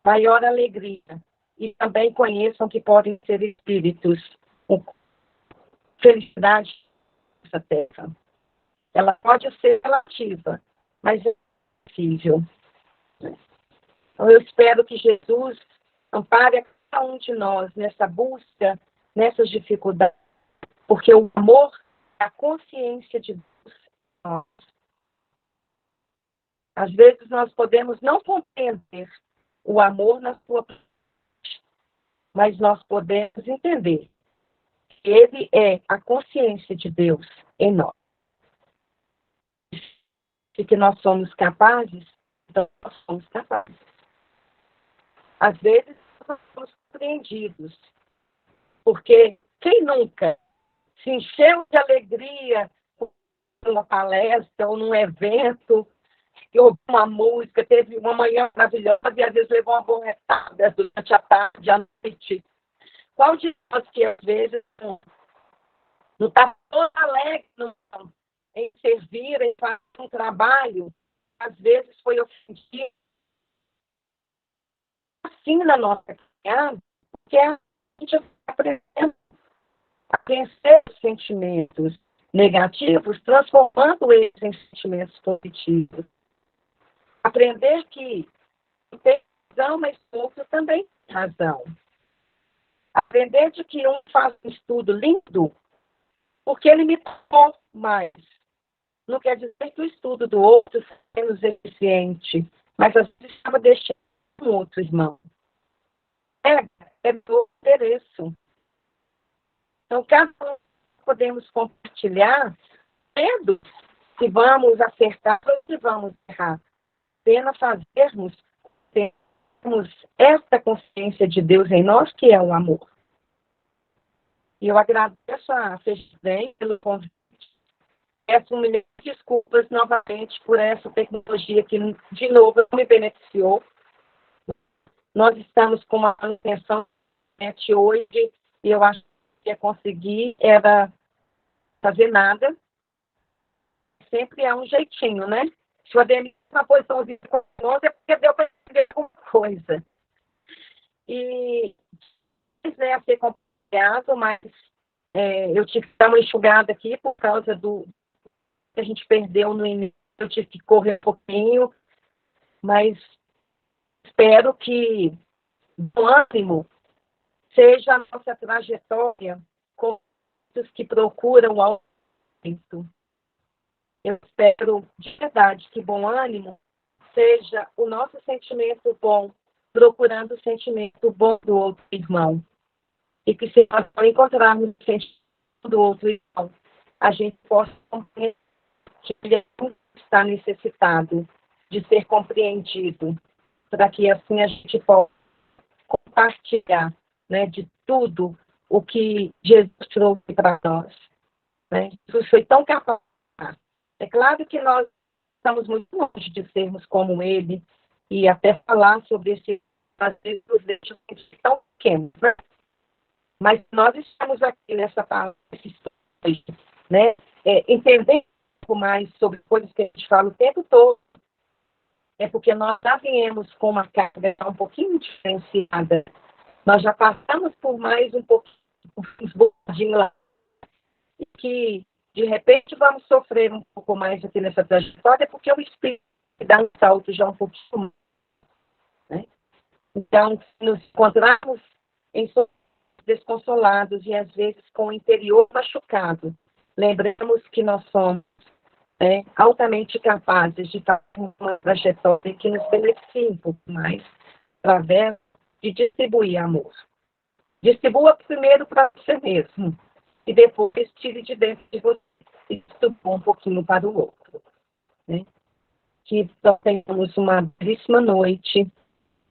maior alegria e também conheçam que podem ser espíritos com felicidade nessa terra. Ela pode ser relativa, mas é possível. Então, eu espero que Jesus ampare a cada um de nós nessa busca, nessas dificuldades, porque o amor é a consciência de Deus em nós. Às vezes nós podemos não compreender o amor na sua parte, mas nós podemos entender que ele é a consciência de Deus em nós. E que nós somos capazes, então nós somos capazes. Às vezes nós somos surpreendidos, porque quem nunca se encheu de alegria numa palestra ou num evento, que ouviu uma música, teve uma manhã maravilhosa e às vezes levou uma borretada durante a tarde, à noite. Qual de nós que às vezes não está todo alegre em servir, em fazer um trabalho, às vezes foi ofendido assim na nossa caminhada, porque a gente aprendendo a vencer os sentimentos negativos, transformando eles em sentimentos positivos. Aprender que tem razão, mas o outro também tem razão. Aprender de que um faz um estudo lindo porque ele me tocou mais. Não quer dizer que o estudo do outro seja menos eficiente, mas às vezes estava deixando um outro irmão. É do interesse. Então, cada um podemos compartilhar, vendo se vamos acertar ou se vamos errar. Apenas fazermos, termos esta consciência de Deus em nós, que é o amor. E eu agradeço a Fechdem pelo convite. Peço um milhão de desculpas novamente por essa tecnologia que, de novo, não me beneficiou. Nós estamos com uma manutenção hoje e eu acho que ia conseguir era fazer nada. Sempre há um jeitinho, né? Se o Ademir na posiçãozinha com nós, é porque deu para entender alguma coisa. E né, a ser complicado, mas eu tive que dar uma enxugada aqui por causa do que a gente perdeu no início. Eu tive que correr um pouquinho, mas espero que o ânimo seja a nossa trajetória com os que procuram o aumento. Eu espero de verdade que bom ânimo seja o nosso sentimento bom, procurando o sentimento bom do outro irmão. E que se nós não encontrarmos o sentimento do outro irmão, a gente possa compreender que ele está necessitado de ser compreendido, para que assim a gente possa compartilhar, né, de tudo o que Jesus trouxe para nós. Né? Jesus foi tão capaz. É claro que nós estamos muito longe de sermos como ele e até falar sobre esse às vezes os sentimentos tão pequenos, né? Mas nós estamos aqui nessa palavra, né? Entendendo pouco mais sobre coisas que a gente fala o tempo todo, é porque nós já viemos com uma carga um pouquinho diferenciada. Nós já passamos por mais um pouquinho, uns bocadinhos lá, e que, de repente, vamos sofrer um pouco mais aqui nessa trajetória, porque o espírito dá um salto já um pouquinho mais, né? Então, se nos encontrarmos em desconsolados e, às vezes, com o interior machucado, lembramos que nós somos altamente capazes de estar com uma trajetória que nos beneficie um pouco mais, através de distribuir amor. Distribua primeiro para você mesmo, e depois tire de dentro de você e distribua um pouquinho para o outro. Né? Que nós tenhamos uma belíssima noite,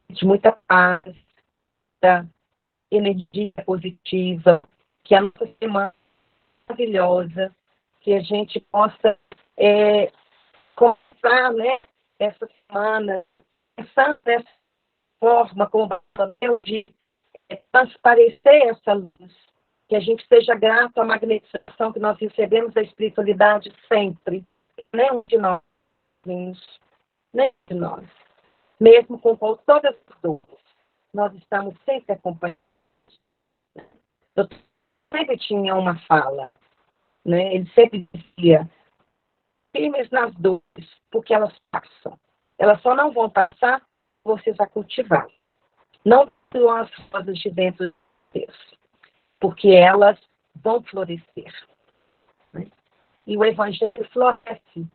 de muita paz, da energia positiva, que a nossa semana é maravilhosa, que a gente possa começar, né, essa semana, pensando dessa forma, como Bartolomeu, de transparecer essa luz, que a gente seja grato à magnetização que nós recebemos da espiritualidade sempre, nenhum de nós, nenhum de nós, mesmo com todas as dores, nós estamos sempre acompanhados. Eu sempre tinha uma fala, né? Ele sempre dizia, firmes nas dores, porque elas passam. Elas só não vão passar se vocês a cultivar. Não são as rosas de dentro de Deus, porque elas vão florescer. Né? E o Evangelho floresce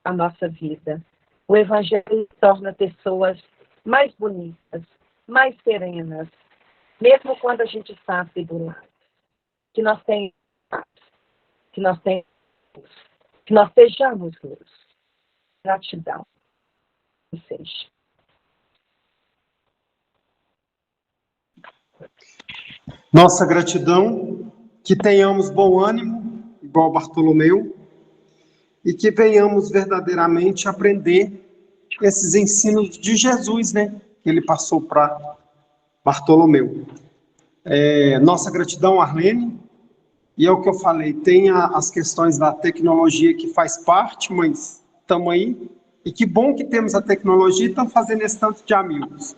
a nossa vida. O Evangelho torna pessoas mais bonitas, mais serenas, mesmo quando a gente está atribulado. Que nós tenhamos paz, que nós tenhamos luz, que nós sejamos luz. Gratidão. Ou seja. Nossa gratidão, que tenhamos bom ânimo, igual Bartolomeu, e que venhamos verdadeiramente aprender esses ensinos de Jesus, né? Que ele passou para Bartolomeu. Nossa gratidão, Arlene, e é o que eu falei, tem as questões da tecnologia que faz parte, mas estamos aí, e que bom que temos a tecnologia e estamos fazendo esse tanto de amigos.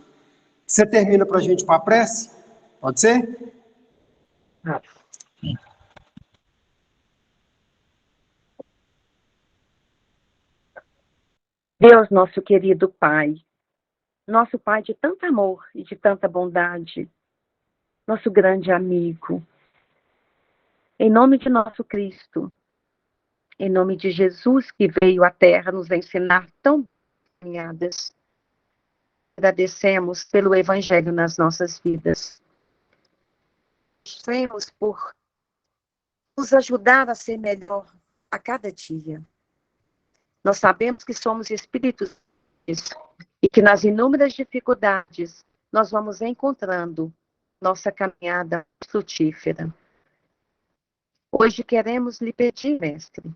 Você termina para a gente com a prece? Pode ser? Deus, nosso querido Pai, nosso Pai de tanto amor e de tanta bondade, nosso grande amigo, em nome de nosso Cristo, em nome de Jesus que veio à Terra nos ensinar tão caminhadas, agradecemos pelo Evangelho nas nossas vidas. Agradecemos por nos ajudar a ser melhor a cada dia. Nós sabemos que somos espíritos e que nas inúmeras dificuldades nós vamos encontrando nossa caminhada frutífera. Hoje queremos lhe pedir, mestre,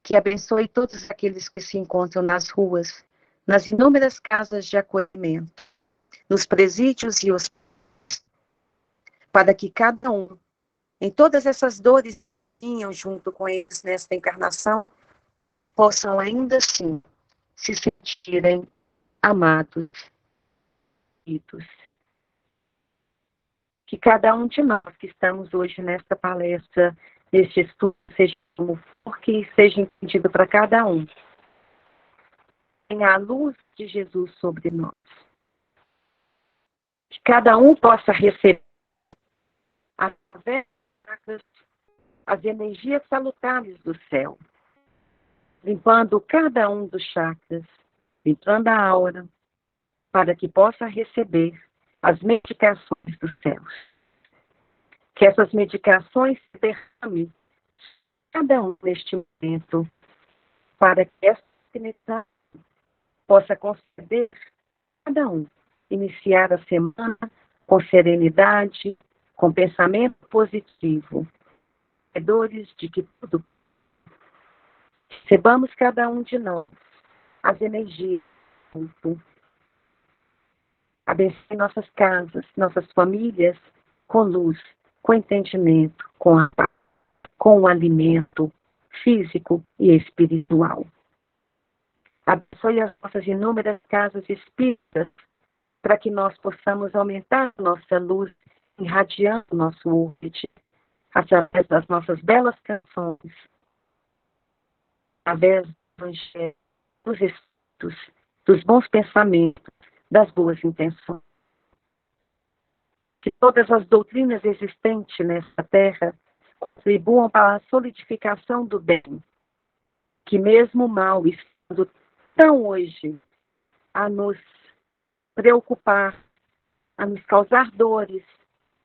que abençoe todos aqueles que se encontram nas ruas, nas inúmeras casas de acolhimento, nos presídios e hospitais, para que cada um, em todas essas dores que tinham junto com eles nesta encarnação, possam ainda assim se sentirem amados, queridos. Que cada um de nós que estamos hoje nesta palestra, neste estudo, seja como for que seja entendido para cada um, tenha a luz de Jesus sobre nós. Que cada um possa receber, através as energias salutares do céu, limpando cada um dos chakras, limpando a aura, para que possa receber as medicações dos céus. Que essas medicações se derramem cada um neste momento, para que essa penetração possa conceder cada um iniciar a semana com serenidade, com pensamento positivo, sabedores de que tudo. Recebamos cada um de nós as energias. Abençoe nossas casas, nossas famílias, com luz, com entendimento, com a paz, com o alimento, físico e espiritual. Abençoe as nossas inúmeras casas espíritas, para que nós possamos aumentar nossa luz, irradiando nosso orbite, através das nossas belas canções, através do evangelho, dos estudos, dos bons pensamentos, das boas intenções. Que todas as doutrinas existentes nessa terra contribuam para a solidificação do bem, que mesmo o mal, estando tão hoje a nos preocupar, a nos causar dores,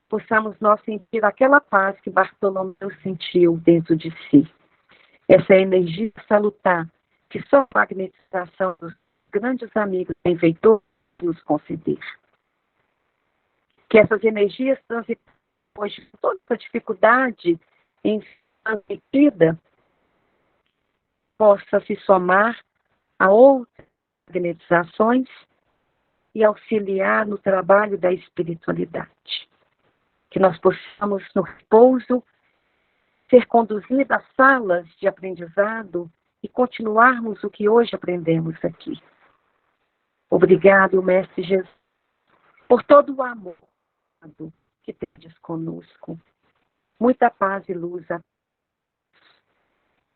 possamos nós sentir aquela paz que Bartolomeu sentiu dentro de si. Essa energia salutar que só a magnetização dos grandes amigos benfeitores nos conceder. Que essas energias transitem hoje com toda essa dificuldade em medida possa se somar a outras magnetizações e auxiliar no trabalho da espiritualidade. Que nós possamos, no repouso, ser conduzidos às salas de aprendizado e continuarmos o que hoje aprendemos aqui. Obrigado, Mestre Jesus, por todo o amor que tendes conosco. Muita paz e luz a todos.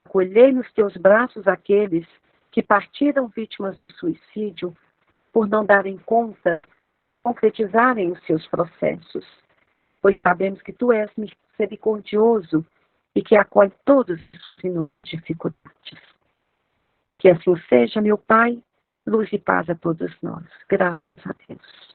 Acolhei nos teus braços aqueles que partiram vítimas do suicídio por não darem conta, concretizarem os seus processos, pois sabemos que tu és misericordioso e que acolhe todas as dificuldades. Que assim seja, meu Pai, luz e paz a todos nós. Graças a Deus.